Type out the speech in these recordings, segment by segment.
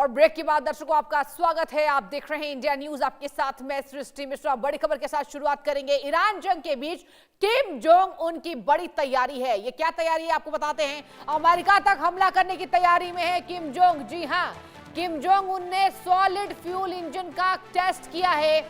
और ब्रेक के बाद दर्शकों आपका स्वागत है। आप देख रहे हैं इंडिया न्यूज, आपके साथ मैं सृष्टि मिश्रा। बड़ी खबर के साथ शुरुआत करेंगे। ईरान जंग के बीच किम जोंग उन की बड़ी तैयारी है। ये क्या तैयारी है आपको बताते हैं। अमेरिका तक हमला करने की तैयारी में है किम जोंग। जी हां, किम जोंग उन ने सॉलिड फ्यूल इंजन का टेस्ट किया है।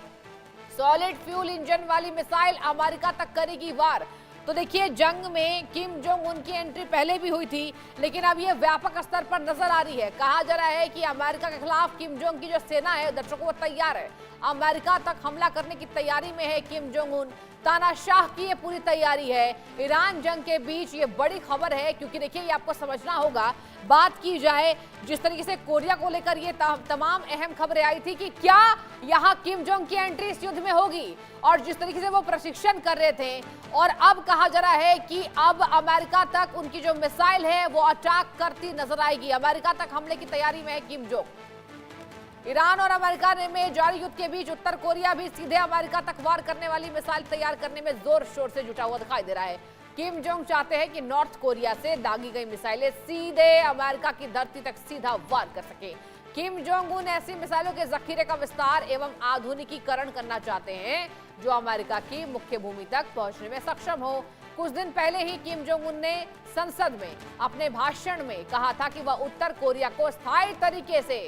सॉलिड फ्यूल इंजन वाली मिसाइल अमेरिका तक करेगी वार। तो देखिए, जंग में किम जोंग उन की एंट्री पहले भी हुई थी, लेकिन अब ये व्यापक स्तर पर नजर आ रही है। कहा जा रहा है कि अमेरिका के खिलाफ किम जोंग की जो सेना है दर्शकों वो तैयार है। अमेरिका तक हमला करने की तैयारी में है किम जोंग उन। तानाशाह की ये पूरी तैयारी है। ईरान जंग के बीच ये बड़ी खबर है, क्योंकि देखिए ये आपको समझना होगा। बात की जाए जिस तरीके से कोरिया को लेकर ये तमाम अहम खबरें आई थी कि क्या यहाँ किम जोंग की एंट्री इस युद्ध में होगी, और जिस तरीके से वो प्रशिक्षण कर रहे थे, और अब कहा जा रहा है कि अब अमेरिका तक उनकी जो मिसाइल है वो अटैक करती नजर आएगी। अमेरिका तक हमले की तैयारी में है किम जोंग। ईरान और अमेरिका में जारी युद्ध के बीच उत्तर कोरिया भी सीधे अमेरिका तक वार करने वाली मिसाइल तैयार करने में जोर शोर से जुटा हुआ दिखाई दे रहा है। किम जोंग चाहते हैं कि नॉर्थ कोरिया से दागी गई मिसाइलें सीधे अमेरिका की धरती तक सीधा वार कर सके। किम जोंग उन ऐसी मिसाइलों के जखीरे का विस्तार एवं आधुनिकीकरण करना चाहते हैं जो अमेरिका की मुख्य भूमि तक पहुंचने में सक्षम हो। कुछ दिन पहले ही किम जोंग उन ने संसद में अपने भाषण में कहा था कि वह उत्तर कोरिया को स्थायी तरीके से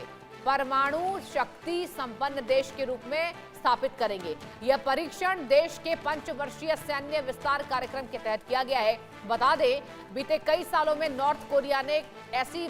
परमाणु शक्ति संपन्न देश के रूप में स्थापित करेंगे। यह परीक्षण देश के पंचवर्षीय सैन्य विस्तार कार्यक्रम के तहत किया गया है। बता दें, बीते कई सालों में नॉर्थ कोरिया ने ऐसी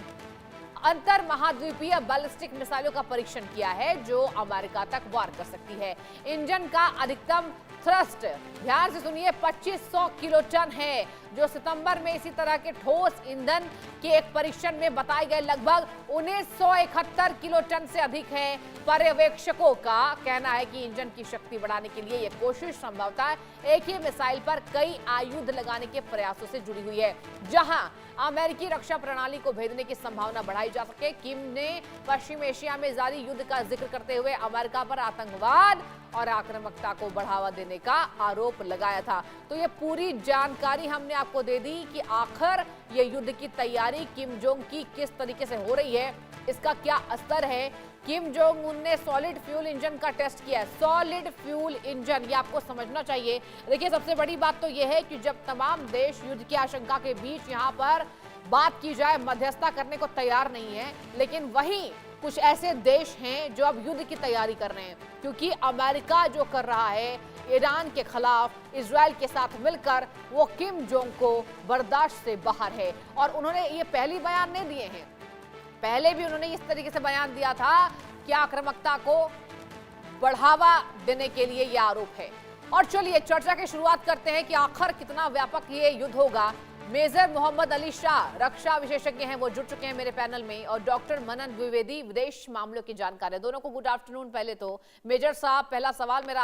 अंतर महाद्वीपीय बैलिस्टिक मिसाइलों का परीक्षण किया है जो अमेरिका तक वार कर सकती है। इंजन का अधिकतम थ्रस्ट, ध्यान से सुनिए, 2500 किलोटन है, जो सितंबर में इसी तरह के ठोस ईंधन के एक परीक्षण में बताए गए लगभग 1971 किलोटन से अधिक है। पर्यवेक्षकों का कहना है कि इंजन की शक्ति बढ़ाने के लिए यह कोशिश संभवतः एक ही मिसाइल पर कई आयुध लगाने के प्रयासों से जुड़ी हुई है, जहां अमेरिकी रक्षा प्रणाली को भेदने की संभावना बढ़ाई जा सके। किम ने पश्चिम एशिया में जारी युद्ध का जिक्र करते हुए अमेरिका पर आतंकवाद और आक्रामकता को बढ़ावा देने का आरोप लगाया था। तो ये पूरी जानकारी हमने आपको दे दी कि आखिर ये युद्ध की तैयारी किम जोंग की किस तरीके से हो रही है, इसका क्या असर है। किम जोंग उन ने सॉलिड फ्यूल इंजन का टेस्ट किया है। सॉलिड फ्यूल इंजन, ये आपको समझना चाहिए। देखिए, सबसे बड़ी बात तो यह है कि जब तमाम देश युद्ध की आशंका के बीच यहाँ पर बात की जाए मध्यस्थता करने को तैयार नहीं है, लेकिन वहीं कुछ ऐसे देश हैं जो अब युद्ध की तैयारी कर रहे हैं, क्योंकि अमेरिका जो कर रहा है ईरान के खिलाफ इजराइल के साथ मिलकर, वो किम जोंग को बर्दाश्त से बाहर है। और उन्होंने ये पहली बयान नहीं दिए हैं, पहले भी उन्होंने इस तरीके से बयान दिया था कि आक्रामकता को बढ़ावा देने के लिए यह आरोप है। और चलिए चर्चा की शुरुआत करते हैं कि आखिर कितना व्यापक ये युद्ध होगा। मेजर मोहम्मद अली शाह, रक्षा विशेषज्ञ हैं, वो जुड़ चुके हैं मेरे पैनल में, और डॉक्टर मनन द्विवेदी, विदेश मामलों की जानकार है। दोनों को गुड आफ्टरनून। पहले तो मेजर साहब, पहला सवाल मेरा